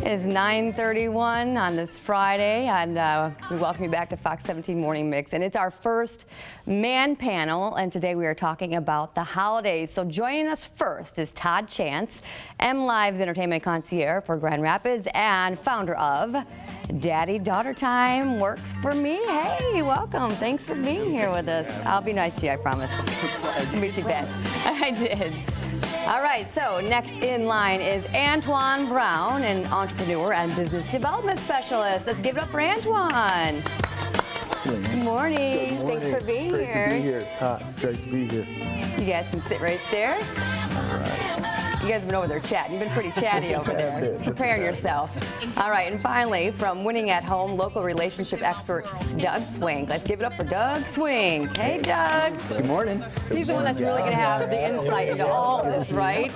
Is 9:31 on this Friday, and we welcome you back to Fox 17 Morning Mix. And it's our first man panel, and today we are talking about the holidays. So joining us first is Todd Chance, MLive's entertainment concierge for Grand Rapids and founder of Daddy-Daughter Time Works for Me. Hey, welcome. Thanks for being here with us. I'll be nice to you, I promise. Be too bad. I did. All right, so next in line is Antoine Brown, an entrepreneur and business development specialist. Let's give it up for Antoine. Good morning. Thanks for being here. Great to be here, Todd. Great to be here. You guys can sit right there. All right. You guys have been over there chatting. You've been pretty chatty over there. Preparing yourself. All right, and finally, from Winning at Home, local relationship expert Doug Swing. Let's give it up for Doug Swing. Hey, Doug. Good morning. He's the one that's really going to have the insight into all of this, right?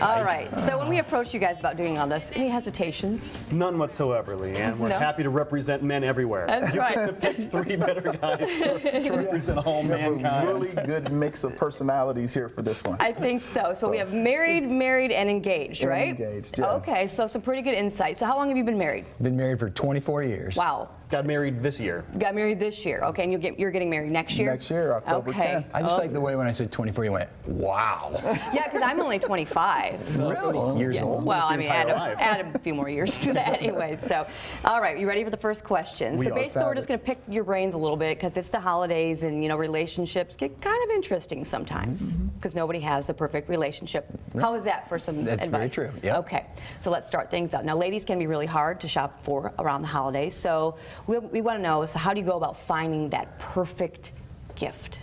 All right. So when we approached you guys about doing all this, any hesitations? None whatsoever, Leanne. We're No? happy to represent men everywhere. That's right. You picked three better guys to represent all We have a mankind. really good mix of personalities here for this one. I think so. So we have married, and engaged, And right? engaged, yes. Okay, so some pretty good insight. So how long have you been married? Been married for 24 years. Wow. Got married this year. Got married this year. Okay, and you're getting married next year? Next year, October Okay. 10th. I just like the way when I said 24, you went, wow. Yeah, because I'm only 25. Really? Years Yeah. old? Well, I mean, entire life. add a few more years to that anyway. So, all right, you ready for the first question? We So are. basically, we're Let's just going to pick your brains a little bit because it's the holidays and, relationships get kind of interesting sometimes because nobody has a perfect relationship. How is that for some That's very advice? true, yep. Okay, so let's start things out. Now, ladies can be really hard to shop for around the holidays. So we want to know, so how do you go about finding that perfect gift?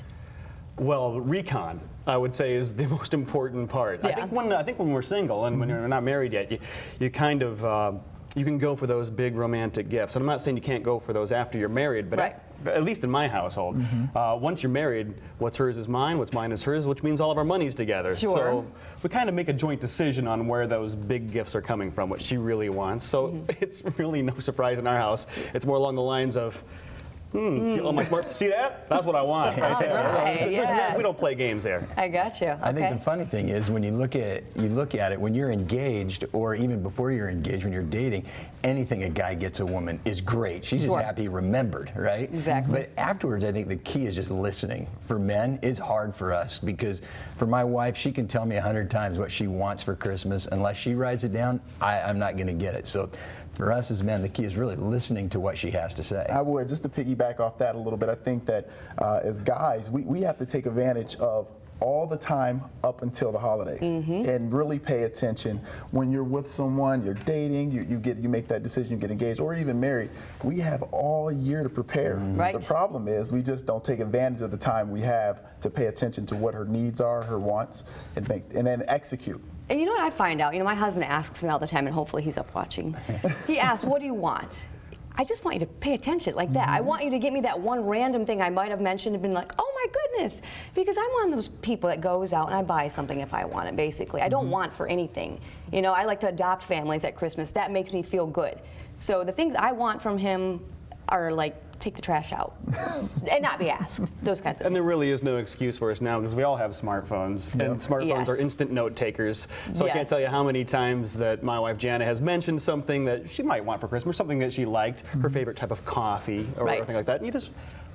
Well, recon, I would say, is the most important part. Yeah. I think when we're single and when you're not married yet, you kind of you can go for those big romantic gifts. And I'm not saying you can't go for those after you're married, but Right. at least in my household, once you're married, what's hers is mine, what's mine is hers, which means all of our money's together. Sure. So we kind of make a joint decision on where those big gifts are coming from, what she really wants. So it's really no surprise in our house. It's more along the lines of, see, oh, my see that? That's what I want. All right, yeah. We don't play games there. I got you. Okay. I think the funny thing is when you look at it, when you're engaged or even before you're engaged, when you're dating, anything a guy gets a woman is great. She's just Sure. happy he remembered, right? Exactly. But afterwards, I think the key is just listening. For men, it's hard for us because for my wife, she can tell me 100 times what she wants for Christmas. Unless she writes it down, I'm not going to get it. So for us as men, the key is really listening to what she has to say. I would, just to piggyback off that a little bit, I think that as guys, we have to take advantage of all the time up until the holidays and really pay attention. When you're with someone, you're dating, you make that decision, you get engaged or even married, we have all year to prepare. Right. The problem is we just don't take advantage of the time we have to pay attention to what her needs are, her wants, and then execute. And you know what I find out? My husband asks me all the time, and hopefully he's up watching. He asks, what do you want? I just want you to pay attention like that. I want you to give me that one random thing I might have mentioned and been like, oh my goodness. Because I'm one of those people that goes out and I buy something if I want it, basically. I don't want for anything. I like to adopt families at Christmas. That makes me feel good. So the things I want from him are like, take the trash out and not be asked, those kinds of And things. there really is no excuse for us now because we all have smartphones, and smartphones are Yes. instant note takers. So I can't Yes. tell you how many times that my wife Jana has mentioned something that she might want for Christmas, something that she liked, her favorite type of coffee or Right. something like that. And you just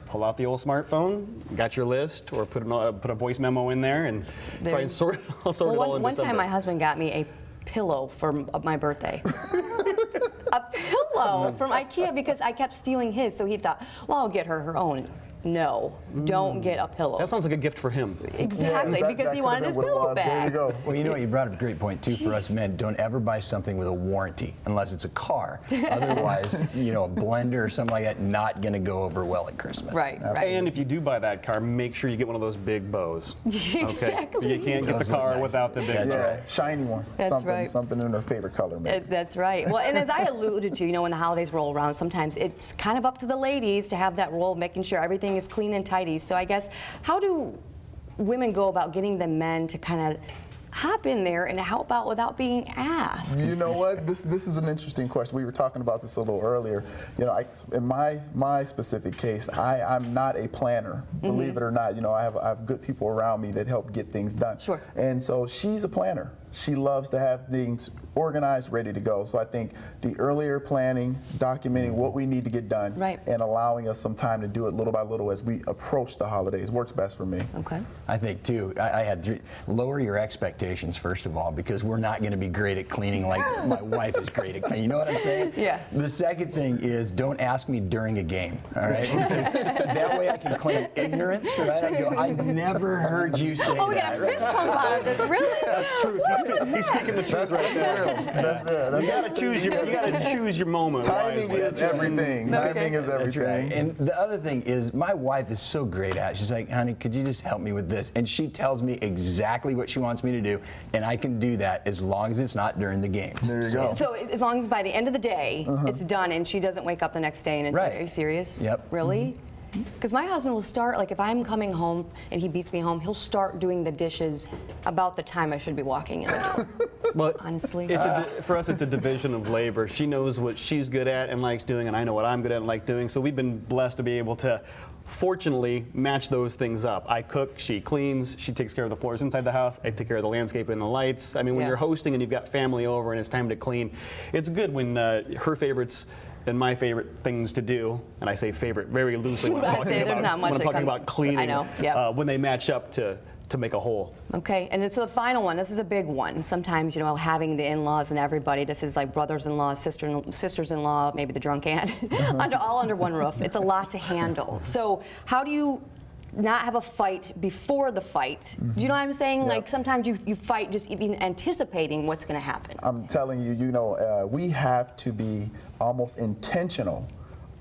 pull out the old smartphone, got your list, or put a voice memo in there and try and sort it all into One time something. my husband got me a pillow for my birthday. A pillow from IKEA because I kept stealing his, so he thought, well, I'll get her own. No, don't get a pillow. That sounds like a gift for him. Exactly, Yeah, because that he could've wanted been his what it pillow was. back. There you go. Well, you brought up a great point too for us men. Don't ever buy something with a warranty unless it's a car. Otherwise, a blender or something like that not going to go over well at Christmas. Right, right. And if you do buy that car, make sure you get one of those big bows. Exactly. You can't get the Those look car nice. without the big bow. Yeah, shiny one. That's something, right. something in her favorite color, maybe. That's right. Well, and as I alluded to, when the holidays roll around, sometimes it's kind of up to the ladies to have that role of making sure everything is clean and tidy. So I guess, how do women go about getting the men to kind of hop in there and help out without being asked? You know what? This is an interesting question. We were talking about this a little earlier. In my specific case, I'm not a planner. Believe it or not, I have good people around me that help get things done. Sure. And so she's a planner. She loves to have things organized, ready to go. So I think the earlier planning, documenting what we need to get done, Right. and allowing us some time to do it little by little as we approach the holidays works best for me. Okay. I think too. I had three. Lower your expectations first of all, because we're not going to be great at cleaning like my wife is great at cleaning. You know what I'm saying? Yeah. The second thing is don't ask me during a game. All right? Because that way I can claim ignorance. Right? I go, I never heard you say Oh, we that. got a fist pump out of this. Really? That's truth. He's speaking the truth right there. That's it. You gotta choose your moment. Timing wisely. is everything. Timing is That's everything. right. And the other thing is, my wife is so great at it. She's like, honey, could you just help me with this? And she tells me exactly what she wants me to do, and I can do that as long as it's not during the game. There you go. So as long as by the end of the day it's done and she doesn't wake up the next day and it's Right. are you serious? Yep. Really? Because my husband will start, like if I'm coming home and he beats me home, he'll start doing the dishes about the time I should be walking in the door. Well, Honestly. for us, it's a division of labor. She knows what she's good at and likes doing, and I know what I'm good at and like doing. So we've been blessed to be able to, fortunately, match those things up. I cook, she cleans, she takes care of the floors inside the house, I take care of the landscape and the lights. I mean, when Yeah. you're hosting and you've got family over and it's time to clean, it's good when her favorites and my favorite things to do, and I say favorite very loosely when I I'm say talking there's about, not much when I'm that talking comes- about cleaning. I know, yep. When they match up to make a whole. Okay, and it's the final one. This is a big one. Sometimes, you know, having the in-laws and everybody, this is like brothers-in-law, sisters-in-law, maybe the drunk aunt, all under one roof. It's a lot to handle. So how do you not have a fight before the fight? Do you know what I'm saying? Like sometimes you fight just even anticipating what's going to happen. I'm telling you, we have to be almost intentional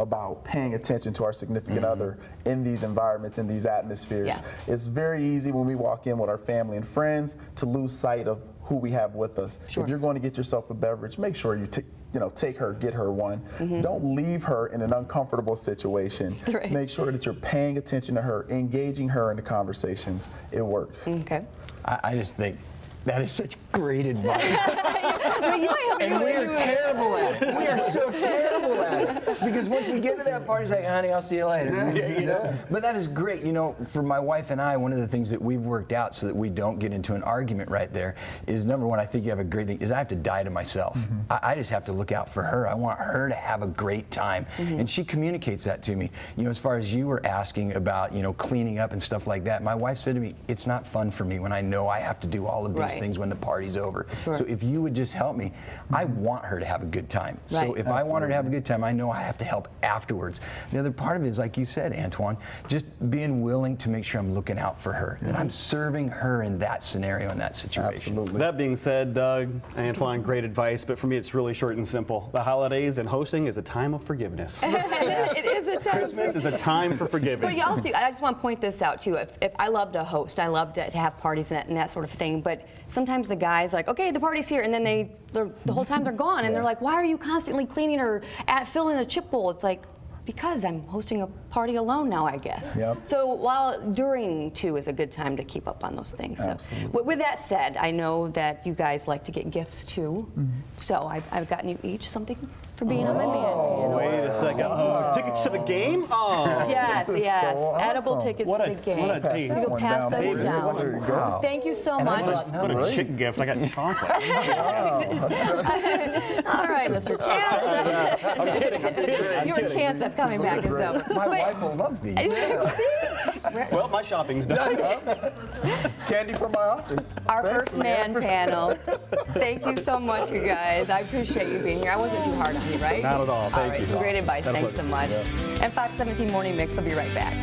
about paying attention to our significant other in these environments, in these atmospheres. Yeah. It's very easy when we walk in with our family and friends to lose sight of who we have with us. Sure. If you're going to get yourself a beverage, make sure you take her, get her one. Don't leave her in an uncomfortable situation. Right. Make sure that you're paying attention to her, engaging her in the conversations. It works. Okay. I just think that is such great advice. Well, you might have to And do we it are anyway. terrible at it. We are so terrible at it. Because once we get to that part, it's like, honey, I'll see you later. You know? But that is great. You know, for my wife and I, one of the things that we've worked out so that we don't get into an argument right there is, number one, I think you have a great thing, is I have to die to myself. I just have to look out for her. I want her to have a great time. And she communicates that to me. You know, as far as you were asking about, cleaning up and stuff like that, my wife said to me, it's not fun for me when I know I have to do all of these Right. things when the party's over. Sure. So if you would just help me, I want her to have a good time. So Right. if I want her to have a good time, I know I have to help afterwards. The other part of it is, like you said, Antoine, just being willing to make sure I'm looking out for her, that I'm serving her in that scenario, in that situation. Absolutely. That being said, Doug, Antoine, great advice, but for me it's really short and simple. The holidays and hosting is a time of forgiveness. It is a time. Christmas is a time for forgiving. But you also, I just want to point this out too. If I love to host, I love to have parties and that sort of thing. But sometimes the guys like, okay, the party's here, and then they're the whole time they're gone, and they're like, why are you constantly cleaning or filling the chip bowl? It's like, because I'm hosting a party alone now, I guess. Yep. So during too is a good time to keep up on those things. So Absolutely. with that said, I know that you guys like to get gifts too. So I've gotten you each something for being on my band. Wait a second. Tickets to the game? Oh. Yes, This is yes. so Edible awesome. tickets What to a- the game. what a Pass taste. this You'll one pass down those for you. down. There you go. Thank you so And much. that's What a Great. chicken gift. I got chocolate. All right, Mr. Chance. I'm kidding. Your chance of coming back is over. My wife will love these. Well, my shopping's done. Candy from my office. Our Thanks, first man panel. Thank you so much, you guys. I appreciate you being here. I wasn't too hard on you, right? Not at all. Thank All right, you. some great advice. Had a Thanks so much. And Fox 17 Morning Mix will be right back.